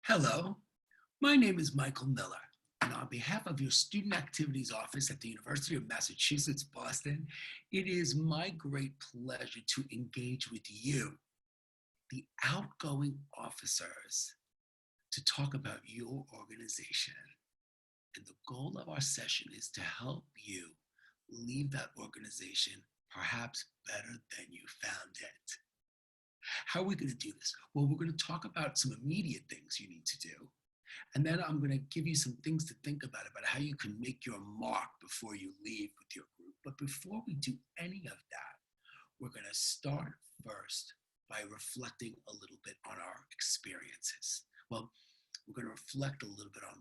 Hello, my name is Michael Miller, and on behalf of your Student Activities Office at the University of Massachusetts, Boston, it is my great pleasure to engage with you, the outgoing officers, to talk about your organization. And the goal of our session is to help you leave that organization perhaps better than you found it. How are we going to do this? Well, we're going to talk about some immediate things you need to do. And then I'm going to give you some things to think about how you can make your mark before you leave with your group. But before we do any of that, we're going to start first by reflecting a little bit on our experiences. Well, we're going to reflect a little bit on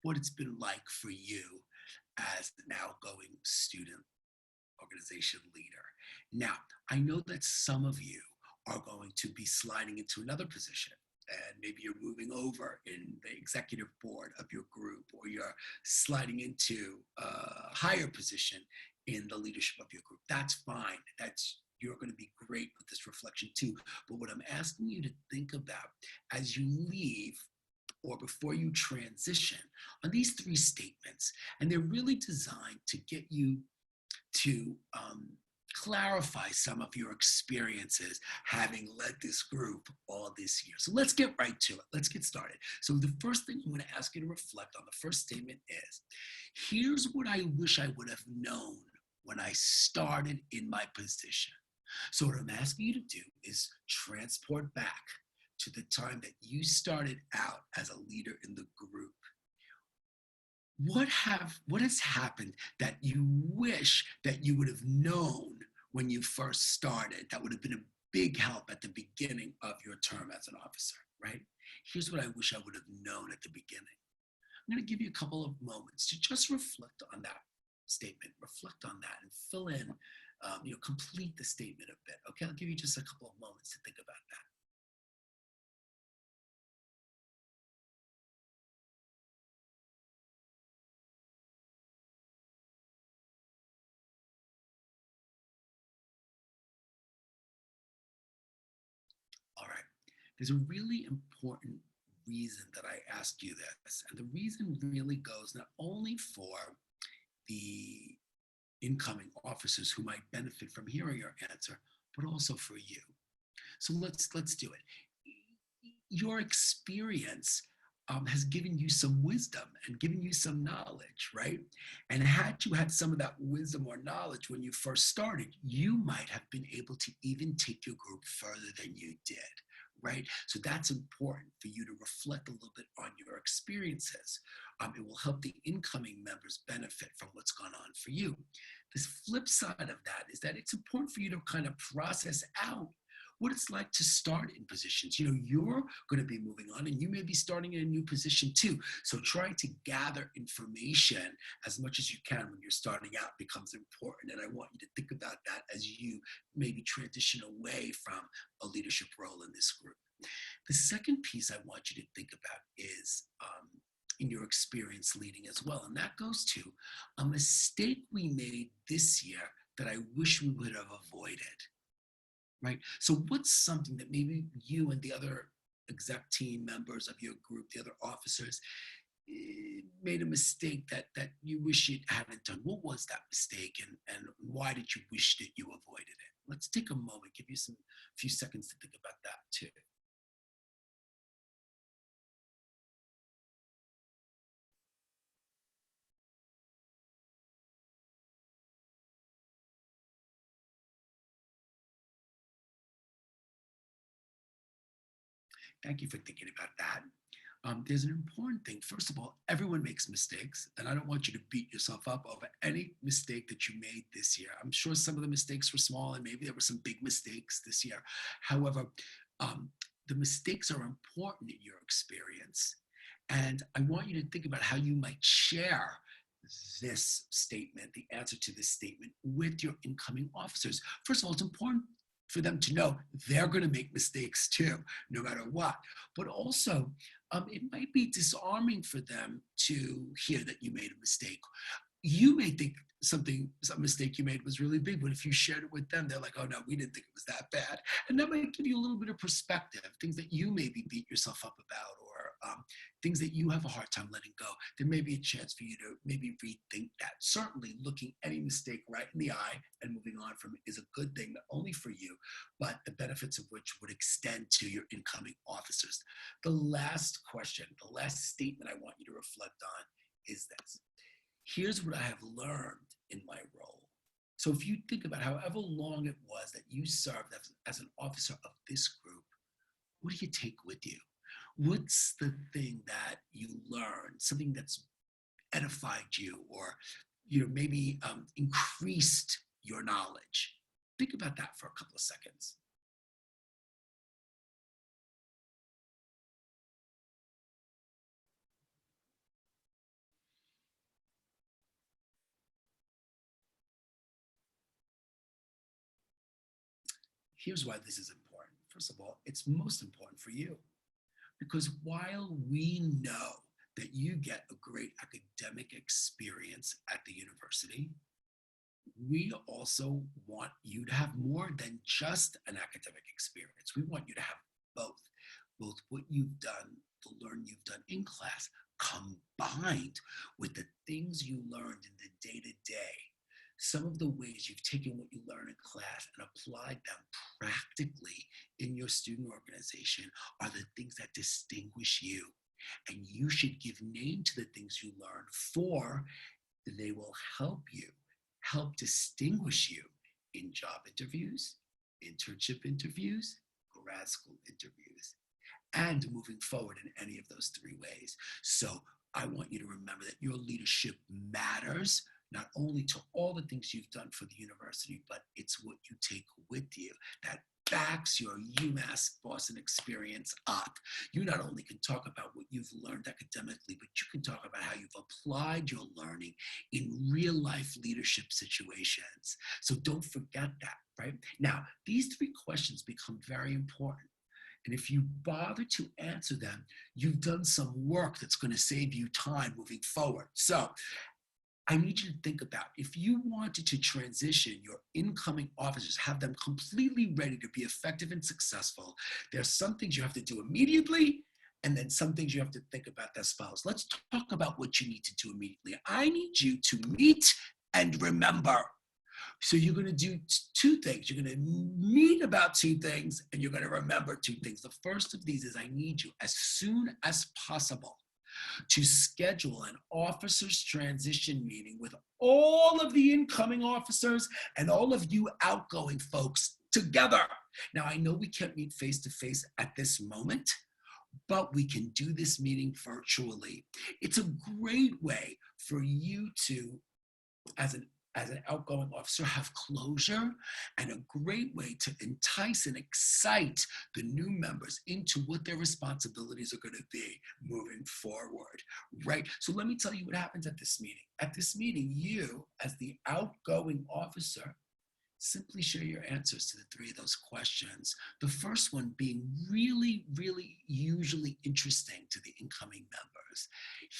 what it's been like for you as an outgoing student organization leader. Now, I know that some of you are going to be sliding into another position, and maybe you're moving over in the executive board of your group, or you're sliding into a higher position in the leadership of your group. That's fine. You're going to be great with this reflection too. But what I'm asking you to think about as you leave or before you transition on these three statements, and they're really designed to get you to clarify some of your experiences having led this group all this year. So let's get right to it. Let's get started. So the first thing I'm going to ask you to reflect on, the first statement is, here's what I wish I would have known when I started in my position. So what I'm asking you to do is transport back to the time that you started out as a leader in the group. What has happened that you wish that you would have known when you first started that would have been a big help at the beginning of your term as an officer, right? Here's what I wish I would have known at the beginning. I'm going to give you a couple of moments to just reflect on that statement, reflect on that, and fill in, complete the statement a bit. Okay, I'll give you just a couple of moments to think about that. All right. There's a really important reason that I asked you this. And the reason really goes not only for the incoming officers who might benefit from hearing your answer, but also for you. So let's do it. Your experience has given you some wisdom and given you some knowledge, right? And had you had some of that wisdom or knowledge when you first started, you might have been able to even take your group further than you did, right? So that's important for you to reflect a little bit on your experiences. It will help the incoming members benefit from what's gone on for you. The flip side of that is that it's important for you to kind of process out what it's like to start in positions. You're going to be moving on and you may be starting in a new position too. So trying to gather information as much as you can when you're starting out becomes important. And I want you to think about that as you maybe transition away from a leadership role in this group. The second piece I want you to think about is in your experience leading as well. And that goes to a mistake we made this year that I wish we would have avoided. Right? So what's something that maybe you and the other exec team members of your group, the other officers, made a mistake that you wish you hadn't done? What was that mistake, and why did you wish that you avoided it? Let's take a moment, give you a few seconds to think about that too. Thank you for thinking about that. There's an important thing. First of all, everyone makes mistakes, and I don't want you to beat yourself up over any mistake that you made this year. I'm sure some of the mistakes were small, and maybe there were some big mistakes this year. However, the mistakes are important in your experience, and I want you to think about how you might share this statement, the answer to this statement, with your incoming officers. First of all, it's important for them to know they're going to make mistakes too, no matter what. But also, it might be disarming for them to hear that you made a mistake. You may think some mistake you made was really big, but if you shared it with them, they're like, oh no, we didn't think it was that bad. And that might give you a little bit of perspective, things that you maybe beat yourself up about or things that you have a hard time letting go, there may be a chance for you to maybe rethink that. Certainly, looking any mistake right in the eye and moving on from it is a good thing, not only for you, but the benefits of which would extend to your incoming officers. The last question, the last statement I want you to reflect on is this. Here's what I have learned in my role. So if you think about however long it was that you served as an officer of this group, what do you take with you? What's the thing that you learned, something that's edified you or maybe increased your knowledge? Think about that for a couple of seconds. Here's why this is important. First of all, it's most important for you because while we know that you get a great academic experience at the university, we also want you to have more than just an academic experience. We want you to have both what you've done, the learn you've done in class, combined with the things you learned in the day to day. Some of the ways you've taken what you learn in class and applied them practically in your student organization are the things that distinguish you. And you should give name to the things you learn, for they will help distinguish you in job interviews, internship interviews, grad school interviews, and moving forward in any of those three ways. So I want you to remember that your leadership matters, not only to all the things you've done for the university, but it's what you take with you that backs your UMass Boston experience up. You not only can talk about what you've learned academically, but you can talk about how you've applied your learning in real life leadership situations. So don't forget that, right? Now, these three questions become very important. And if you bother to answer them, you've done some work that's going to save you time moving forward. So I need you to think about if you wanted to transition your incoming officers, have them completely ready to be effective and successful, there's some things you have to do immediately, and then some things you have to think about as follows. Let's talk about what you need to do immediately. I need you to meet and remember. So you're going to do two things. You're going to meet about two things, and you're going to remember two things. The first of these is I need you as soon as possible to schedule an officers transition meeting with all of the incoming officers and all of you outgoing folks together. Now, I know we can't meet face to face at this moment, but we can do this meeting virtually. It's a great way for you to, as an outgoing officer, have closure, and a great way to entice and excite the new members into what their responsibilities are going to be moving forward, right? So let me tell you what happens at this meeting. At this meeting, you, as the outgoing officer, simply share your answers to the three of those questions. The first one being really, really usually interesting to the incoming members.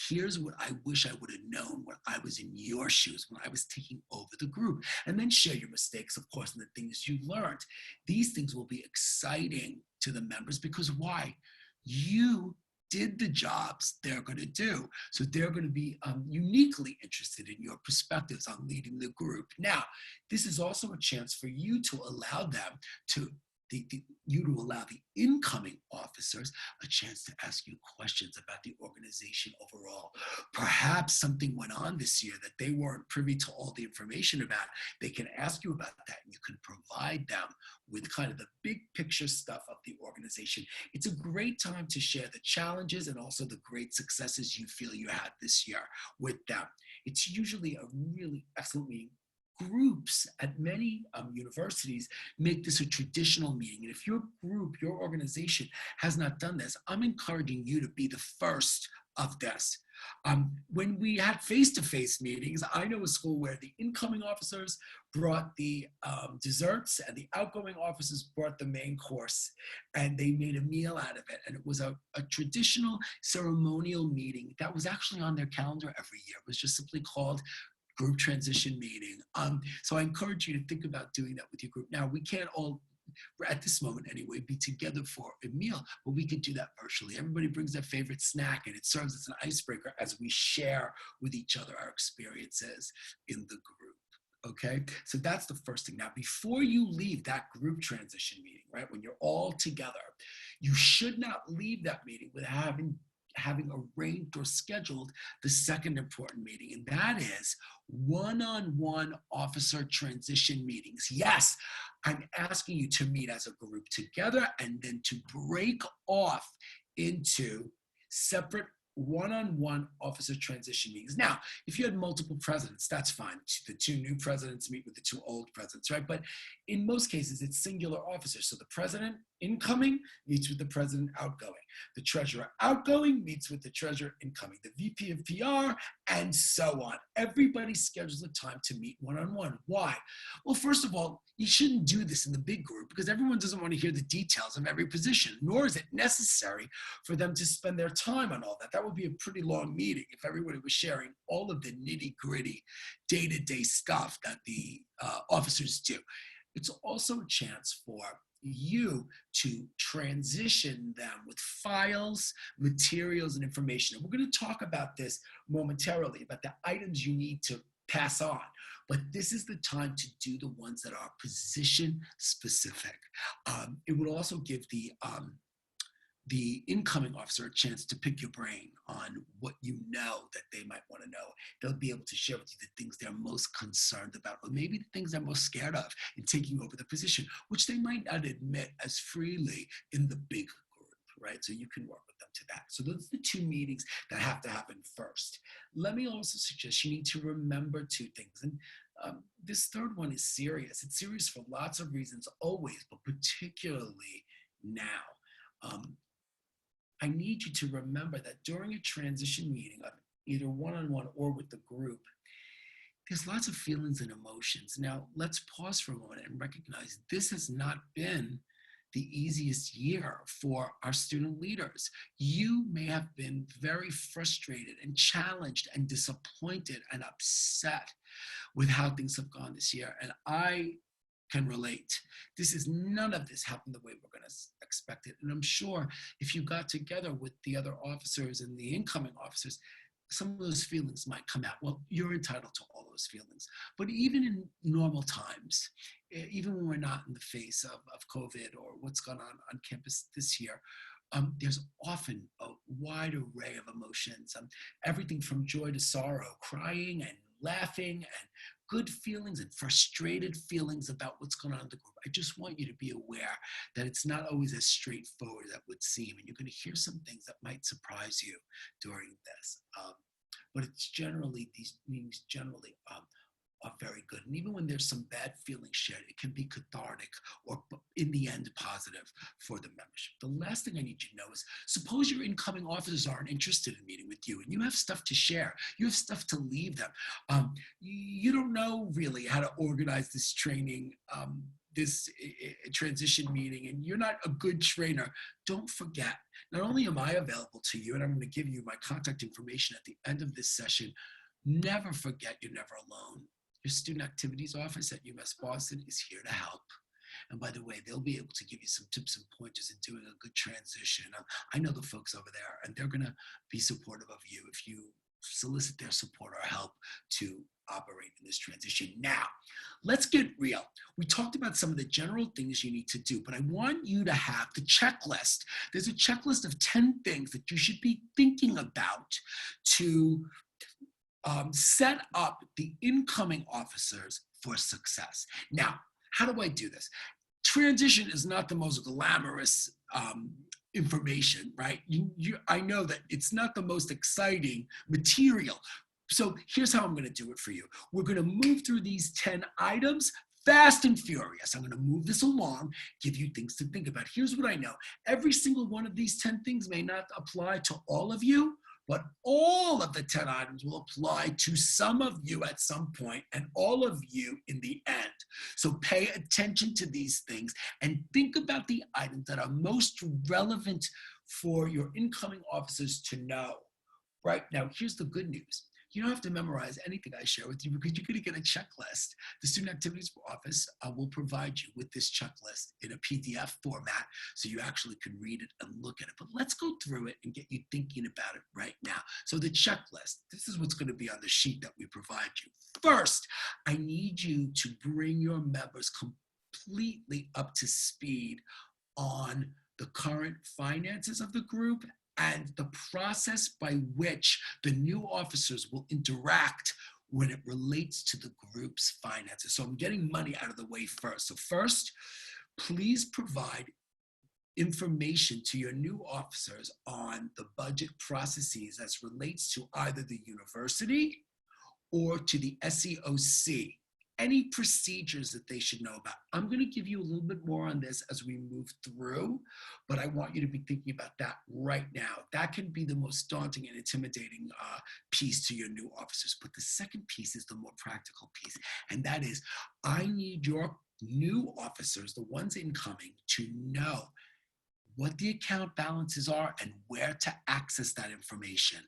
Here's what I wish I would have known when I was in your shoes, when I was taking over the group. And then share your mistakes, of course, and the things you learned. These things will be exciting to the members because why? You did the jobs they're going to do. So they're going to be uniquely interested in your perspectives on leading the group. Now, this is also a chance for you to allow them to, allow the incoming officers a chance to ask you questions about the organization overall. Perhaps something went on this year that they weren't privy to all the information about. They can ask you about that, and you can provide them with kind of the big picture stuff of the organization. It's a great time to share the challenges and also the great successes you feel you had this year with them. It's usually a really excellent meeting. Groups at many universities make this a traditional meeting. And if your group, your organization has not done this, I'm encouraging you to be the first of this. When we had face-to-face meetings, I know a school where the incoming officers brought the desserts and the outgoing officers brought the main course, and they made a meal out of it. And it was a traditional ceremonial meeting that was actually on their calendar every year. It was just simply called group transition meeting. So I encourage you to think about doing that with your group. Now, we can't all at this moment anyway, be together for a meal, but we could do that virtually. Everybody brings their favorite snack and it serves as an icebreaker as we share with each other our experiences in the group. Okay, so that's the first thing. Now, before you leave that group transition meeting, right, when you're all together, you should not leave that meeting without having arranged or scheduled the second important meeting, and that is one-on-one officer transition meetings. Yes, I'm asking you to meet as a group together and then to break off into separate one-on-one officer transition meetings. Now, if you had multiple presidents, that's fine. The two new presidents meet with the two old presidents, right? But in most cases, it's singular officers. So the president incoming meets with the president outgoing. The treasurer outgoing meets with the treasurer incoming. The VP of PR, and so on. Everybody schedules a time to meet one-on-one. Why? Well, first of all, you shouldn't do this in the big group because everyone doesn't want to hear the details of every position, nor is it necessary for them to spend their time on all that. That would be a pretty long meeting if everybody was sharing all of the nitty-gritty day-to-day stuff that the officers do. It's also a chance for you to transition them with files, materials, and information. And we're going to talk about this momentarily, about the items you need to pass on. But this is the time to do the ones that are position specific. It would also give the incoming officer a chance to pick your brain on what you know that they might want to know. They'll be able to share with you the things they're most concerned about, or maybe the things they're most scared of in taking over the position, which they might not admit as freely in the big group, right? So you can work with them to that. So those are the two meetings that have to happen first. Let me also suggest you need to remember two things. And this third one is serious. It's serious for lots of reasons always, but particularly now. I need you to remember that during a transition meeting, either one-on-one or with the group, there's lots of feelings and emotions. Now, let's pause for a moment and recognize this has not been the easiest year for our student leaders. You may have been very frustrated and challenged and disappointed and upset with how things have gone this year. And I can relate. None of this happened the way we're going to expect it. And I'm sure if you got together with the other officers and the incoming officers, some of those feelings might come out. Well, you're entitled to all those feelings. But even in normal times, even when we're not in the face of COVID or what's gone on campus this year, there's often a wide array of emotions, everything from joy to sorrow, crying and laughing and good feelings and frustrated feelings about what's going on in the group. I just want you to be aware that it's not always as straightforward as it would seem, and you're going to hear some things that might surprise you during this. But it's generally, these meetings generally are very good. And even when there's some bad feelings shared, it can be cathartic or in the end positive for the membership. The last thing I need you to know is, suppose your incoming officers aren't interested in meeting with you and you have stuff to share, you have stuff to leave them. You don't know really how to organize this training, this transition meeting, and you're not a good trainer. Don't forget, not only am I available to you, and I'm going to give you my contact information at the end of this session, never forget you're never alone. Your student activities office at UMass Boston is here to help. And by the way, they'll be able to give you some tips and pointers in doing a good transition. I know the folks over there, and they're going to be supportive of you if you solicit their support or help to operate in this transition. Now, let's get real. We talked about some of the general things you need to do, but I want you to have the checklist. There's a checklist of 10 things that you should be thinking about to set up the incoming officers for success. Now, how do I do this? Transition is not the most glamorous information, right? I know that it's not the most exciting material. So here's how I'm going to do it for you. We're going to move through these 10 items fast and furious. I'm going to move this along, give you things to think about. Here's what I know. Every single one of these 10 things may not apply to all of you, but all of the 10 items will apply to some of you at some point and all of you in the end. So pay attention to these things and think about the items that are most relevant for your incoming officers to know. Right now, here's the good news. You don't have to memorize anything I share with you because you're going to get a checklist. The Student Activities Office will provide you with this checklist in a PDF format so you actually can read it and look at it. But let's go through it and get you thinking about it right now. So the checklist, this is what's going to be on the sheet that we provide you. First, I need you to bring your members completely up to speed on the current finances of the group and the process by which the new officers will interact when it relates to the group's finances. So I'm getting money out of the way first. So first, please provide information to your new officers on the budget processes as relates to either the university or to the SEOC. Any procedures that they should know about. I'm going to give you a little bit more on this as we move through, but I want you to be thinking about that right now. That can be the most daunting and intimidating piece to your new officers. But the second piece is the more practical piece, and that is I need your new officers, the ones incoming, to know what the account balances are and where to access that information.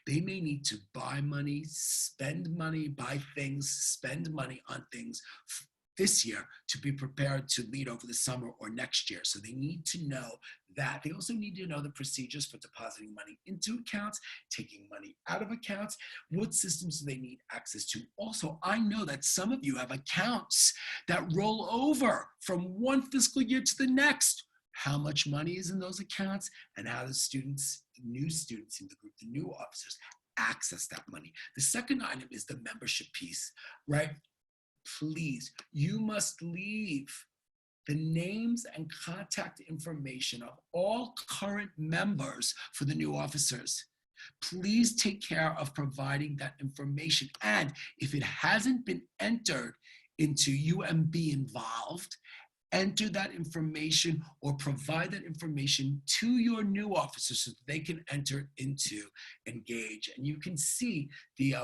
They may need to buy money, spend money, buy things, spend money on things this year to be prepared to lead over the summer or next year. So they need to know that. They also need to know the procedures for depositing money into accounts, taking money out of accounts, what systems do they need access to. Also, I know that some of you have accounts that roll over from one fiscal year to the next. How much money is in those accounts and how the students, the new students in the group, the new officers access that money. The second item is the membership piece, right? Please, you must leave the names and contact information of all current members for the new officers. Please take care of providing that information. And if it hasn't been entered into UMB involved, enter that information or provide that information to your new officers so that they can enter into Engage. And you can see the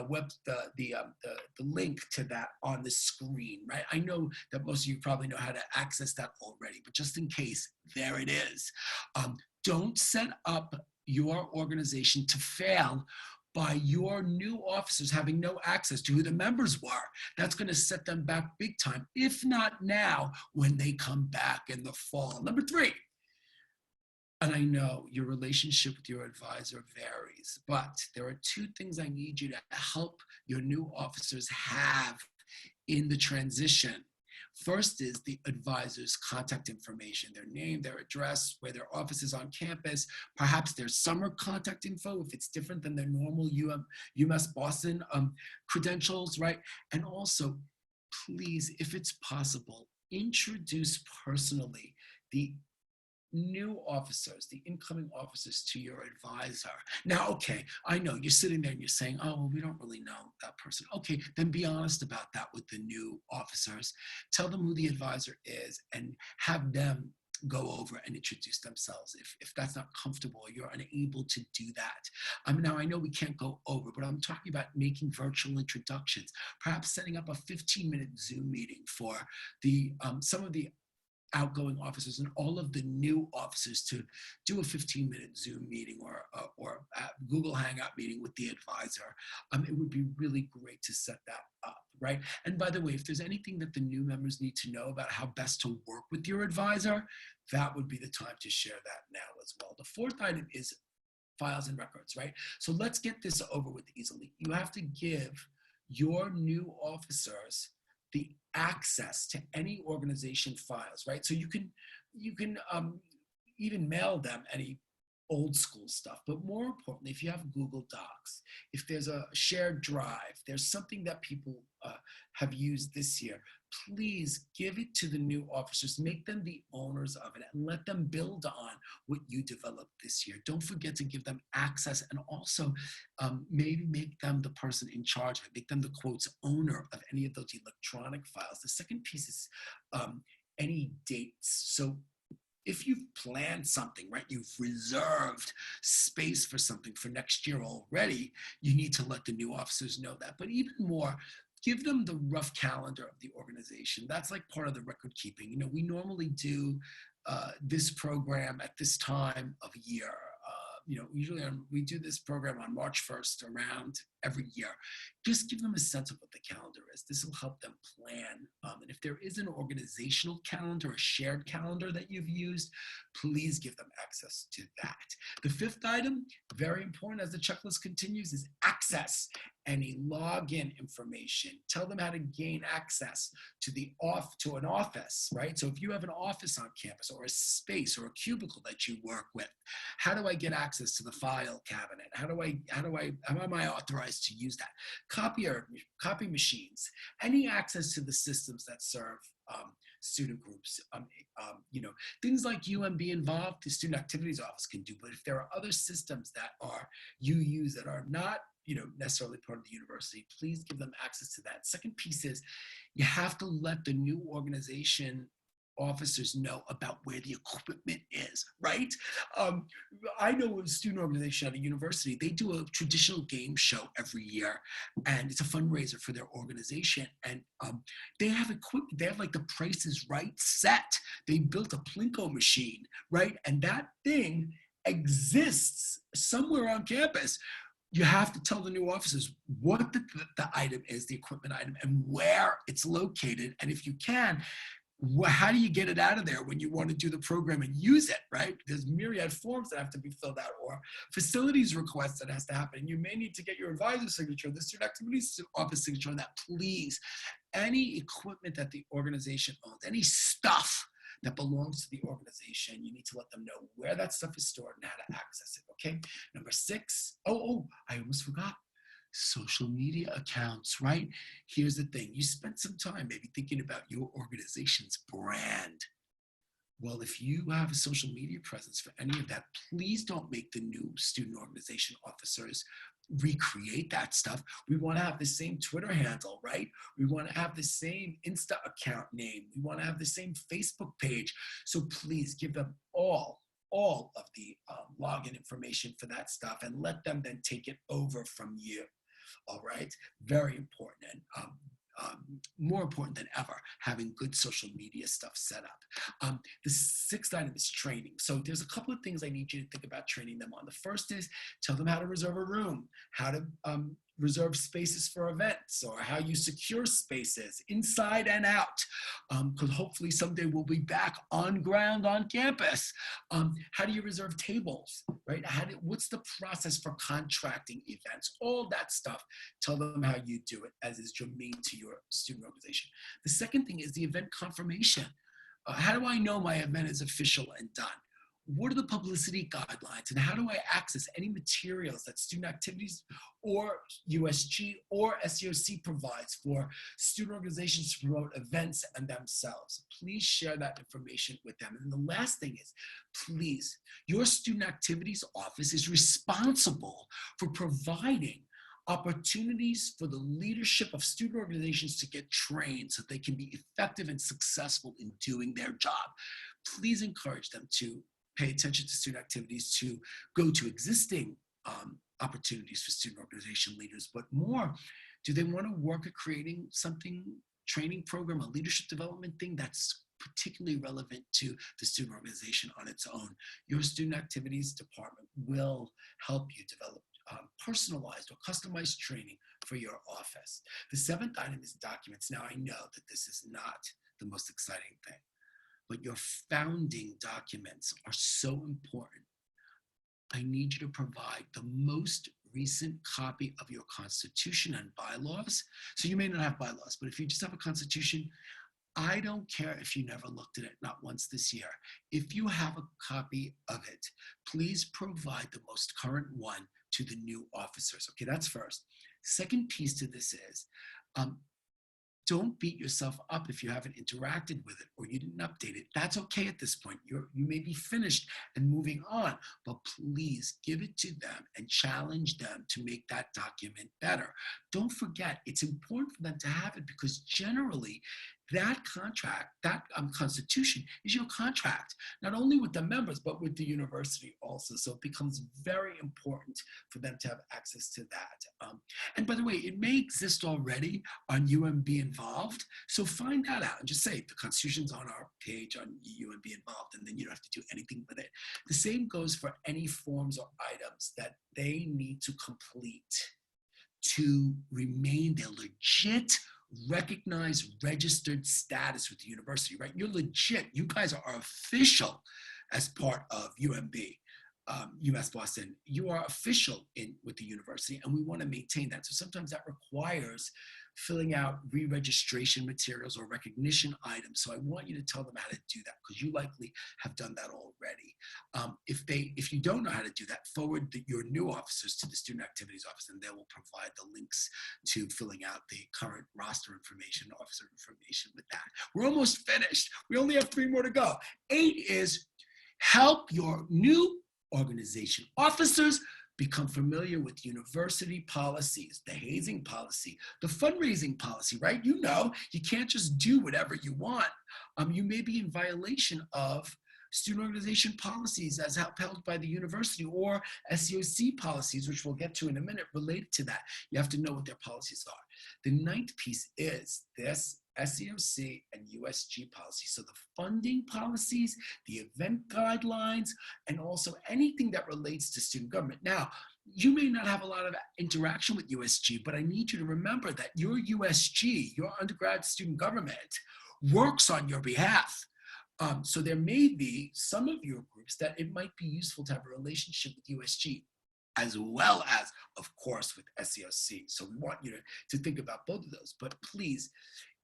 link to that on the screen, right? I know that most of you probably know how to access that already, but just in case, there it is. Don't set up your organization to fail by your new officers having no access to who the members were. That's going to set them back big time, if not now, when they come back in the fall. Number three, and I know your relationship with your advisor varies, but there are two things I need you to help your new officers have in the transition. First is the advisor's contact information, their name, their address, where their office is on campus, perhaps their summer contact info if it's different than their normal UMass Boston credentials, right? And also, please, if it's possible, introduce personally the new officers, the incoming officers to your advisor. Now, okay, I know you're sitting there and you're saying, oh, well, we don't really know that person. Okay, then be honest about that with the new officers. Tell them who the advisor is and have them go over and introduce themselves if that's not comfortable or you're unable to do that. Now, I know we can't go over, but I'm talking about making virtual introductions, perhaps setting up a 15-minute Zoom meeting for the some of the outgoing officers and all of the new officers to do a 15-minute Zoom meeting or a Google Hangout meeting with the advisor. It would be really great to set that up, right? And by the way, if there's anything that the new members need to know about how best to work with your advisor, that would be the time to share that now as well. The fourth item is files and records, right? So let's get this over with easily. You have to give your new officers the access to any organization files, right? So you can even mail them any old school stuff, but more importantly, if you have Google Docs, if there's a shared drive, there's something that people have used this year, please give it to the new officers, make them the owners of it, and let them build on what you developed this year. Don't forget to give them access, and also maybe make them the person in charge of it, make them the quotes owner of any of those electronic files. The second piece is any dates. So if you've planned something, right, you've reserved space for something for next year already, you need to let the new officers know that. But even more, give them the rough calendar of the organization. That's like part of the record keeping. You know, we normally do this program at this time of year. usually we do this program on March 1st around every year. Just give them a sense of what the calendar is. This will help them plan. And if there is an organizational calendar, a shared calendar that you've used, please give them access to that. The fifth item, very important as the checklist continues, is access. Any login information. Tell them how to gain access to an office, right? So if you have an office on campus or a space or a cubicle that you work with, how do I get access to the file cabinet? How am I authorized to use that? Copy machines, any access to the systems that serve student groups, things like UMB involved, the Student Activities Office can do. But if there are other systems that you use that are not necessarily part of the university, please give them access to that. Second piece is you have to let the new organization officers know about where the equipment is, right? I know a student organization at a university, they do a traditional game show every year, and it's a fundraiser for their organization. And they have equipment, they have like the Price is Right set. They built a Plinko machine, right? And that thing exists somewhere on campus. You have to tell the new officers what the item is, the equipment item, and where it's located. And if you can, how do you get it out of there when you want to do the program and use it, right? There's myriad forms that have to be filled out or facilities requests that has to happen. And you may need to get your advisor's signature, the Student Activities Office signature on that, please. Any equipment that the organization owns, any stuff that belongs to the organization, you need to let them know where that stuff is stored and how to access it, okay? Number 6, I almost forgot. Social media accounts, right? Here's the thing. You spent some time maybe thinking about your organization's brand. Well, if you have a social media presence for any of that, please don't make the new student organization officers recreate that stuff. We want to have the same Twitter handle, right? We want to have the same Insta account name. We want to have the same Facebook page. So please give them all of the login information for that stuff and let them then take it over from you. All right, very important, and more important than ever, having good social media stuff set up. The 6th item is training. So there's a couple of things I need you to think about training them on. The first is tell them how to reserve a room, how to reserve spaces for events, or how you secure spaces inside and out, because hopefully someday we'll be back on ground on campus. How do you reserve tables, right? What's the process for contracting events? All that stuff. Tell them how you do it as is germane to your student organization. The second thing is the event confirmation. How do I know my event is official and done? What are the publicity guidelines, and how do I access any materials that Student Activities or USG or SEOC provides for student organizations to promote events and themselves? Please share that information with them. And the last thing is, please, your Student Activities Office is responsible for providing opportunities for the leadership of student organizations to get trained so they can be effective and successful in doing their job. Please encourage them to pay attention to student activities, to go to existing opportunities for student organization leaders, but more, do they want to work at creating something, training program, a leadership development thing that's particularly relevant to the student organization on its own? Your student activities department will help you develop personalized or customized training for your office. The 7th item is documents. Now, I know that this is not the most exciting thing, but your founding documents are so important. I need you to provide the most recent copy of your Constitution and bylaws. So you may not have bylaws, but if you just have a Constitution, I don't care if you never looked at it, not once this year. If you have a copy of it, please provide the most current one to the new officers. Okay, that's first. Second piece to this is, don't beat yourself up if you haven't interacted with it or you didn't update it. That's okay at this point. You may be finished and moving on, but please give it to them and challenge them to make that document better. Don't forget, it's important for them to have it because generally that contract, that constitution is your contract, not only with the members, but with the university also. So it becomes very important for them to have access to that. And by the way, it may exist already on UMB Involved. So find that out and just say the constitution's on our page on UMB Involved, and then you don't have to do anything with it. The same goes for any forms or items that they need to complete to remain their legit, recognized, registered status with the university, right? You're legit. You guys are official as part of UMB, UMass Boston. You are official with the university, and we want to maintain that. So sometimes that requires filling out re-registration materials or recognition items. So I want you to tell them how to do that, because you likely have done that already. If you don't know how to do that, forward your new officers to the Student Activities Office, and they will provide the links to filling out the current roster information, officer information with that. We're almost finished. We only have 3 more to go. 8 is help your new organization officers become familiar with university policies, the hazing policy, the fundraising policy, right? You know, you can't just do whatever you want. You may be in violation of student organization policies as upheld by the university, or SEOC policies, which we'll get to in a minute, related to that. You have to know what their policies are. The 9th piece is this SEOC and USG policy. So the funding policies, the event guidelines, and also anything that relates to student government. Now, you may not have a lot of interaction with USG, but I need you to remember that your USG, your undergrad student government, works on your behalf. So there may be some of your groups that it might be useful to have a relationship with USG, as well as, of course, with SEOC. So we want you to think about both of those. But please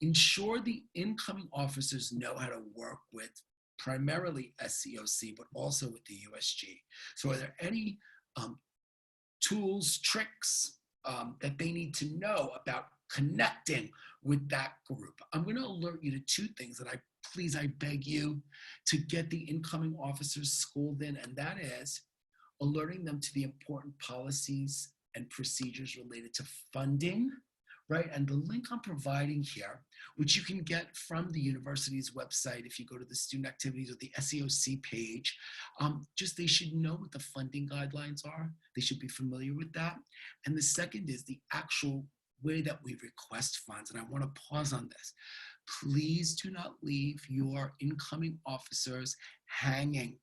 ensure the incoming officers know how to work with primarily SEOC, but also with the USG. So are there any tools, tricks that they need to know about connecting with that group? I'm going to alert you to 2 things that I beg you to get the incoming officers schooled in, and that is alerting them to the important policies and procedures related to funding, right? And the link I'm providing here, which you can get from the university's website if you go to the student activities or the SEOC page, they should know what the funding guidelines are. They should be familiar with that. And the second is the actual way that we request funds. And I want to pause on this. Please do not leave your incoming officers hanging.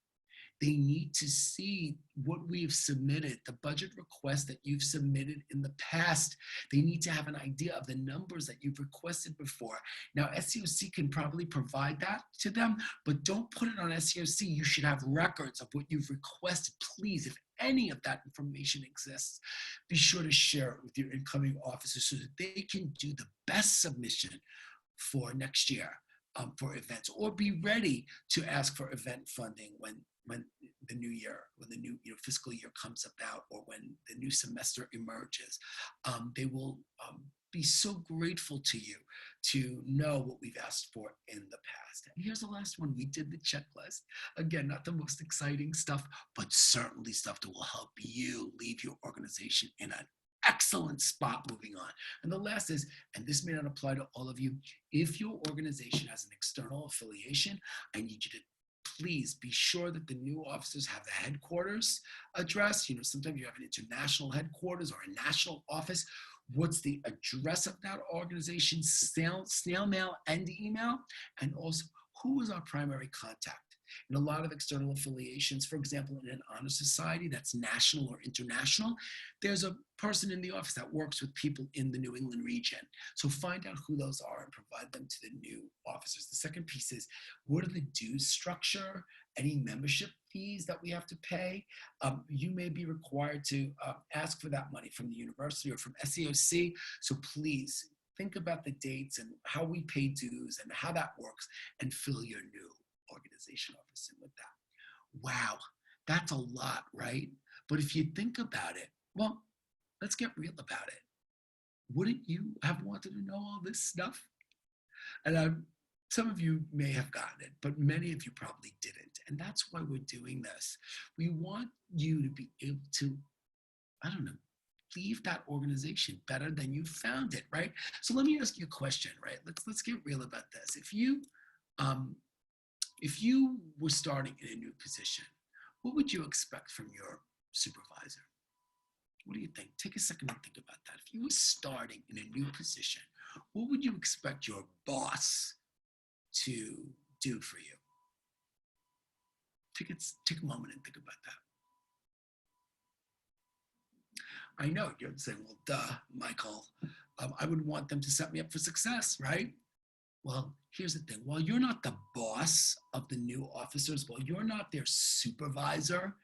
They need to see what we've submitted, the budget request that you've submitted in the past. They need to have an idea of the numbers that you've requested before. Now, SEOC can probably provide that to them, but don't put it on SEOC. You should have records of what you've requested. Please, if any of that information exists, be sure to share it with your incoming officers so that they can do the best submission for next year for events, or be ready to ask for event funding when the new year, when the new fiscal year comes about, or when the new semester emerges. They will be so grateful to you to know what we've asked for in the past. And here's the last one. We did the checklist. Again, not the most exciting stuff, but certainly stuff that will help you leave your organization in an excellent spot moving on. And the last is, and this may not apply to all of you, if your organization has an external affiliation, I need you to please be sure that the new officers have the headquarters address. Sometimes you have an international headquarters or a national office. What's the address of that organization, snail mail and email? And also, who is our primary contact? In a lot of external affiliations, for example, in an honor society that's national or international, there's a person in the office that works with people in the New England region. So find out who those are and provide them to the new officers. The second piece is, what are the dues structure? Any membership fees that we have to pay? You may be required to ask for that money from the university or from SEOC. So please think about the dates and how we pay dues and how that works, and fill your new organization office in with that. Wow, that's a lot, right? But if you think about it, well, let's get real about it. Wouldn't you have wanted to know all this stuff? And some of you may have gotten it, but many of you probably didn't. And that's why we're doing this. We want you to be able to, leave that organization better than you found it, right? So let me ask you a question, right? Let's get real about this. Um, if you were starting in a new position, what would you expect from your supervisor? What do you think? Take a second and think about that. If you were starting in a new position, what would you expect your boss to do for you? Take a moment and think about that. I know you're saying, well, duh, Michael, I would want them to set me up for success, right? Well, here's the thing. While you're not the boss of the new officers, while you're not their supervisor,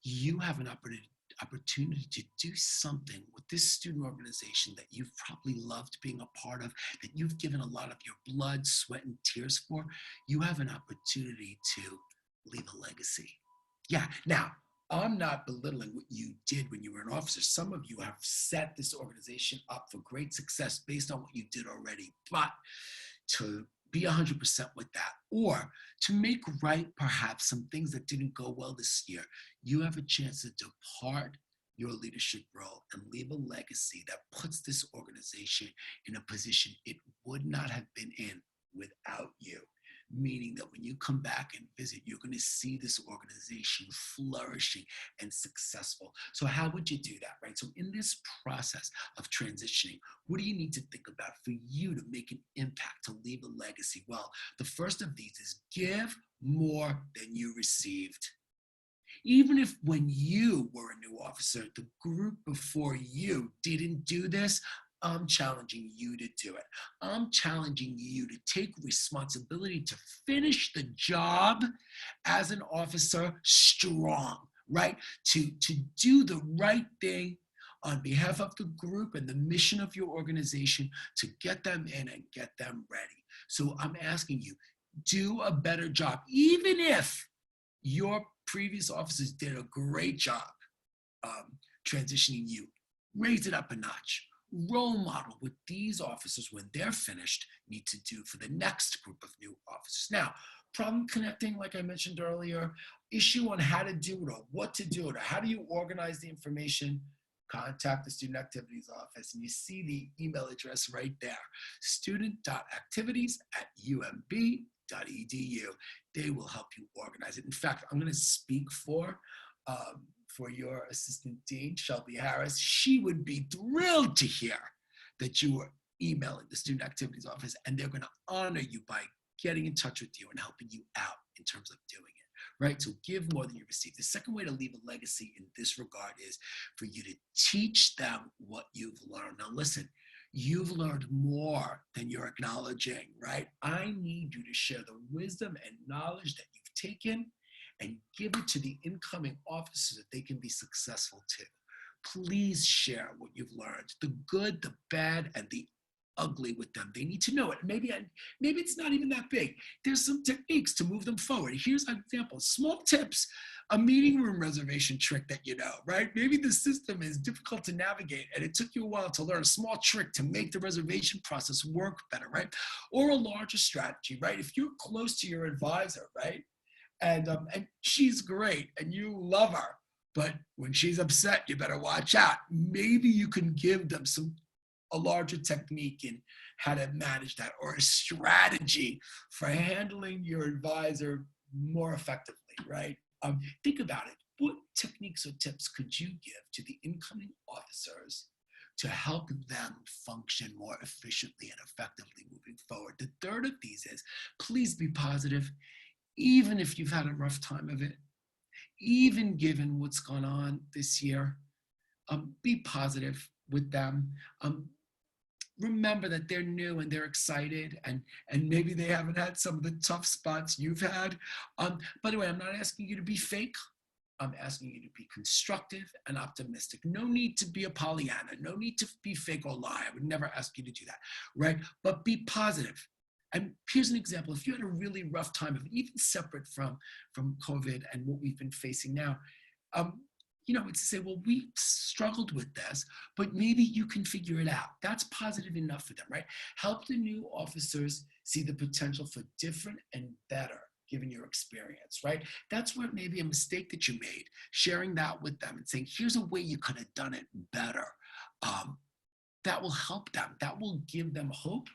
you have an opportunity to do something with this student organization that you've probably loved being a part of, that you've given a lot of your blood, sweat, and tears for. You have an opportunity to leave a legacy. Yeah, now, I'm not belittling what you did when you were an officer. Some of you have set this organization up for great success based on what you did already. But to be 100% with that, or to make right perhaps some things that didn't go well this year, you have a chance to depart your leadership role and leave a legacy that puts this organization in a position it would not have been in without you. Meaning that when you come back and visit, you're going to see this organization flourishing and successful. So how would you do that, right? So in this process of transitioning, what do you need to think about for you to make an impact, to leave a legacy? Well, the first of these is give more than you received. Even if when you were a new officer, the group before you didn't do this, I'm challenging you to do it. I'm challenging you to take responsibility to finish the job as an officer strong, right? To do the right thing on behalf of the group and the mission of your organization, to get them in and get them ready. So I'm asking you, do a better job, even if your previous officers did a great job transitioning you. Raise it up a notch. Role model what these officers, when they're finished, need to do for the next group of new officers. Now, problem connecting, like I mentioned earlier, issue on how to do it or what to do it or how do you organize the information, contact the Student Activities Office. And you see the email address right there, student.activities@umb.edu. They will help you organize it. In fact, I'm going to speak for your assistant dean, Shelby Harris. She would be thrilled to hear that you were emailing the Student Activities Office, and they're going to honor you by getting in touch with you and helping you out in terms of doing it, right? So give more than you receive. The second way to leave a legacy in this regard is for you to teach them what you've learned. Now listen, you've learned more than you're acknowledging, right? I need you to share the wisdom and knowledge that you've taken and give it to the incoming officers that they can be successful too. Please share what you've learned, the good, the bad, and the ugly with them. They need to know it. Maybe it's not even that big. There's some techniques to move them forward. Here's an example, small tips, a meeting room reservation trick that you know, right? Maybe the system is difficult to navigate and it took you a while to learn a small trick to make the reservation process work better, right? Or a larger strategy, right? If you're close to your advisor, right? And she's great and you love her, but when she's upset, you better watch out. Maybe you can give them a larger technique in how to manage that, or a strategy for handling your advisor more effectively, right? Think about it. What techniques or tips could you give to the incoming officers to help them function more efficiently and effectively moving forward? The third of these is, please be positive, even if you've had a rough time of it, even given what's gone on this year. Be positive with them. Remember that they're new and they're excited, and maybe they haven't had some of the tough spots you've had. By the way, I'm not asking you to be fake. I'm asking you to be constructive and optimistic. No need to be a Pollyanna. No need to be fake or lie. I would never ask you to do that, right? But be positive. And here's an example. If you had a really rough time of it, even separate from COVID and what we've been facing now, it's to say, well, we struggled with this, but maybe you can figure it out. That's positive enough for them, right? Help the new officers see the potential for different and better, given your experience, right? That's what maybe a mistake that you made, sharing that with them and saying, here's a way you could have done it better. um, that will help them. That will give them hope,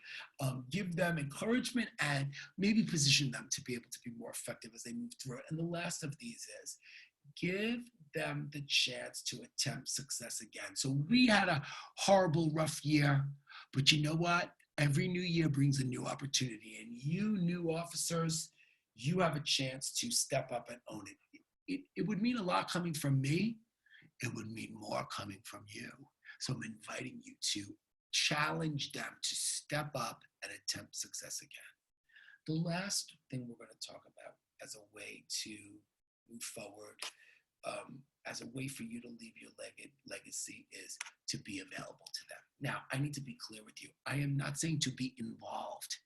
give them encouragement, and maybe position them to be able to be more effective as they move through it. And the last of these is give them the chance to attempt success again. So we had a horrible, rough year, but you know what? Every new year brings a new opportunity, and you new officers, you have a chance to step up and own it. It would mean a lot coming from me. It would mean more coming from you. So I'm inviting you to challenge them to step up and attempt success again. The last thing we're going to talk about as a way to move forward, as a way for you to leave your legacy, is to be available to them. Now, I need to be clear with you. I am not saying to be involved.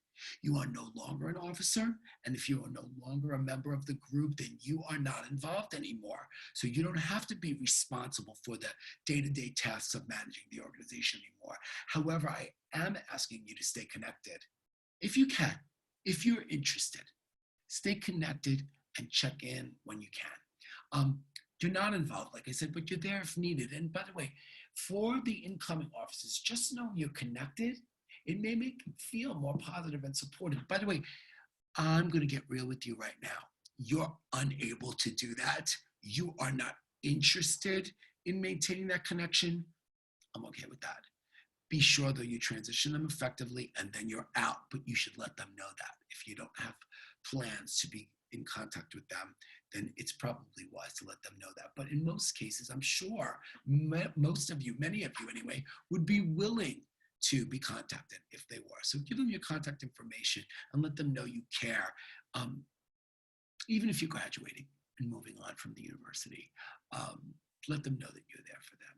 You are no longer an officer, and if you are no longer a member of the group, then you are not involved anymore. So you don't have to be responsible for the day-to-day tasks of managing the organization anymore. However, I am asking you to stay connected. If you can, if you're interested, stay connected and check in when you can. You're not involved, like I said, but you're there if needed. And by the way, for the incoming officers, just know you're connected. It may make them feel more positive and supported. By the way, I'm going to get real with you right now. You're unable to do that. You are not interested in maintaining that connection. I'm okay with that. Be sure that you transition them effectively and then you're out, but you should let them know that. If you don't have plans to be in contact with them, then it's probably wise to let them know that. But in most cases, I'm sure most of you, many of you anyway, would be willing to be contacted if they were. So give them your contact information and let them know you care, even if you're graduating and moving on from the university. Let them know that you're there for them.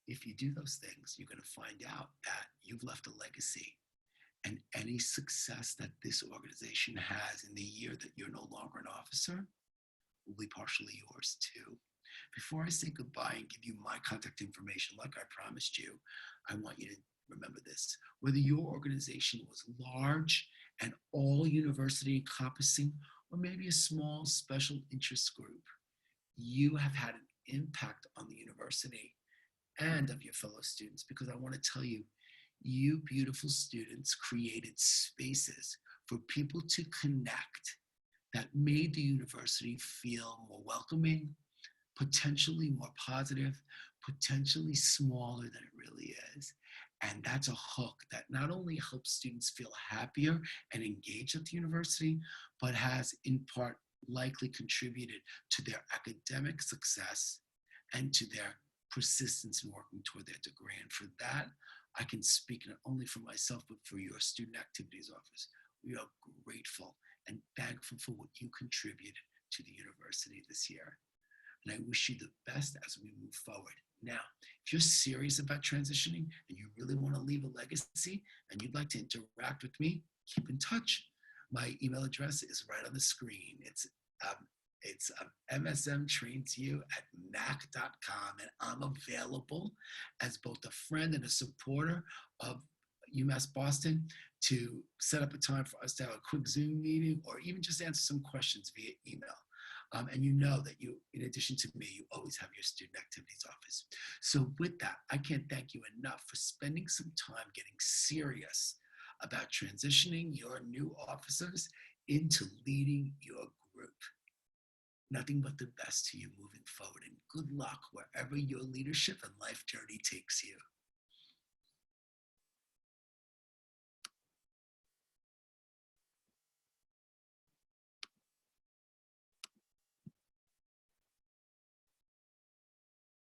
If you do those things, you're going to find out that you've left a legacy. And any success that this organization has in the year that you're no longer an officer will be partially yours too. Before I say goodbye and give you my contact information, like I promised you, I want you to remember this. Whether your organization was large and all university encompassing, or maybe a small special interest group, you have had an impact on the university and of your fellow students, because I want to tell you, you beautiful students created spaces for people to connect that made the university feel more welcoming, potentially more positive, potentially smaller than it really is. And that's a hook that not only helps students feel happier and engaged at the university, but has in part likely contributed to their academic success and to their persistence in working toward their degree. And for that, I can speak not only for myself, but for your Student Activities Office. We are grateful and thankful for what you contributed to the university this year. And I wish you the best as we move forward. Now, if you're serious about transitioning and you really want to leave a legacy and you'd like to interact with me, keep in touch. My email address is right on the screen. It's msmtrainsyou@mac.com, and I'm available as both a friend and a supporter of UMass Boston to set up a time for us to have a quick Zoom meeting or even just answer some questions via email. And you know that you, in addition to me, you always have your Student Activities Office. So with that, I can't thank you enough for spending some time getting serious about transitioning your new officers into leading your group. Nothing but the best to you moving forward, and good luck wherever your leadership and life journey takes you.